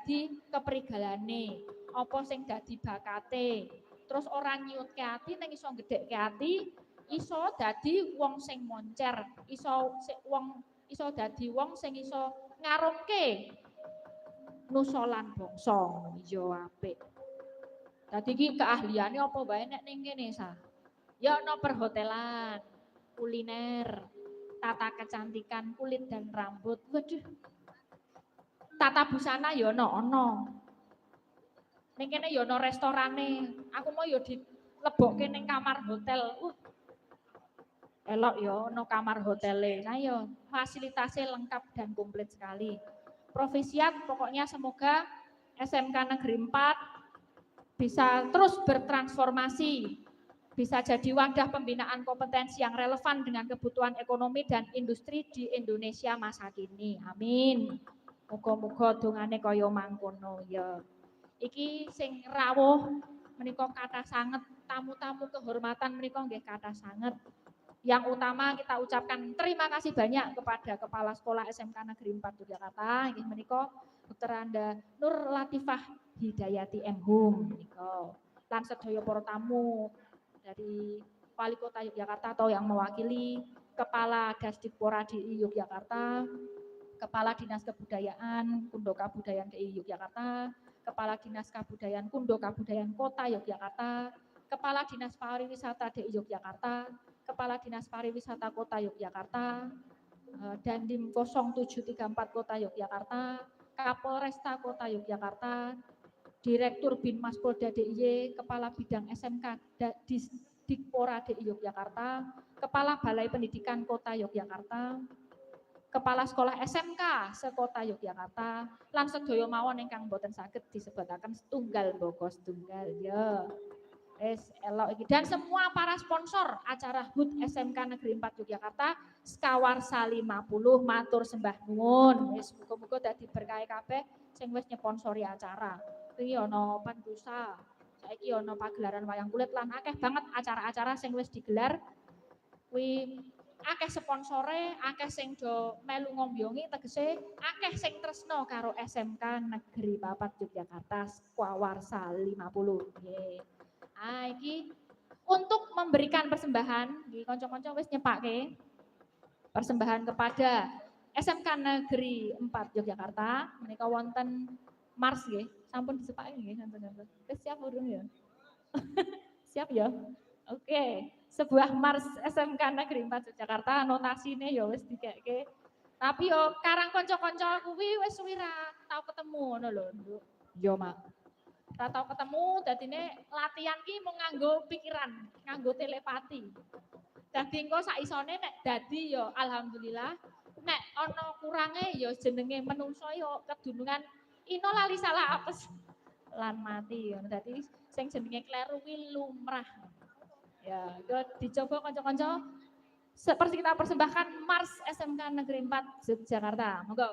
dadi keprigalane, apa sing dadi bakate. Terus ora nyuwutke ati ning iso gedhekke ati, iso dadi wong sing moncer, iso dadi wong sing iso ngarepke nusa lan bangsa. Ya apik. Dadi iki keahliane apa wae nek ning kene sa. Ya ana perhotelan, kuliner, tata kecantikan kulit dan rambut. Waduh. Tata busana ya ana. Ning kene ya ana restorane. Aku mau ya dilebokke ning kamar hotel. Elok ya ana kamar hotele. Nah ya fasilitasnya lengkap dan komplit sekali. Profesiat pokoknya semoga SMK Negeri 4 bisa terus bertransformasi, bisa jadi wadah pembinaan kompetensi yang relevan dengan kebutuhan ekonomi dan industri di Indonesia masa kini. Amin. Muga-muga dongane kaya mangkono ya. Iki sing rawuh menika kathah sanget, tamu-tamu kehormatan menika nggih kathah sanget. Yang utama kita ucapkan terima kasih banyak kepada Kepala Sekolah SMK Negeri 4 Yogyakarta inggih menika Dr. Anda Nur Latifah Hidayati M Hum menika. Lan sedaya para tamu dari Wali Kota Yogyakarta atau yang mewakili Kepala Dasdikpora DI Yogyakarta, Kepala Dinas Kebudayaan Kundo Kabudayaan DI Yogyakarta, Kepala Dinas Kabudayaan Kundo Kabudayaan Kota Yogyakarta, Kepala Dinas Pariwisata DI Yogyakarta, Kepala Dinas Pariwisata Kota Yogyakarta, Dandim 0734 Kota Yogyakarta, Kapolresta Kota Yogyakarta, Direktur Binmas Polda DIY, Kepala Bidang SMK Dikpora DI Yogyakarta, Kepala Balai Pendidikan Kota Yogyakarta, Kepala Sekolah SMK sekota Yogyakarta, lan sedaya mawon ingkang boten saged disebutaken setunggal mboko setunggal ya. Elok iki dan semua para sponsor acara HUT SMK Negeri 4 Yogyakarta Skawarsa 50 matur sembah nuwun. Wis muga-muga dadi berkah kabeh sing wis nyponsori acara. Iki ana Pandusa, saiki ana pagelaran wayang kulit lan akeh banget acara-acara sing wis digelar. Kuwi akeh sponsore, akeh sing do melu ngombyongi tegese akeh sing tresno karo SMK Negeri 4 Yogyakarta Skawarsa 50. Nggih. Iki untuk memberikan persembahan, di konco-konco wis nyepake persembahan kepada SMK Negeri 4 Yogyakarta menika wonten Mars nggih. Sampun disepake nggih sampun. Wis siap urung ya? Siap ya? Oke. Sebuah Mars SMK Negeri 4 Yogyakarta notasine ya wis dikekke. Tapi yo karang kanca-kanca kuwi wis suwi ra tau ketemu ngono lho, Nduk. Yo, Mak. Ora tau ketemu, dadine latihan ki mung nganggo pikiran, nganggo telepati. Dadi engko sak isone nek dadi ya alhamdulillah, nek ana kurange ya jenenge menungso ya kedunungan ino lali salah apes lan mati ngono. Dadi sing jenenge kleru kuwi lumrah. Ya, yo dicoba kanca-kanca seperti kita persembahkan Mars SMK Negeri 4 Yogyakarta. Monggo.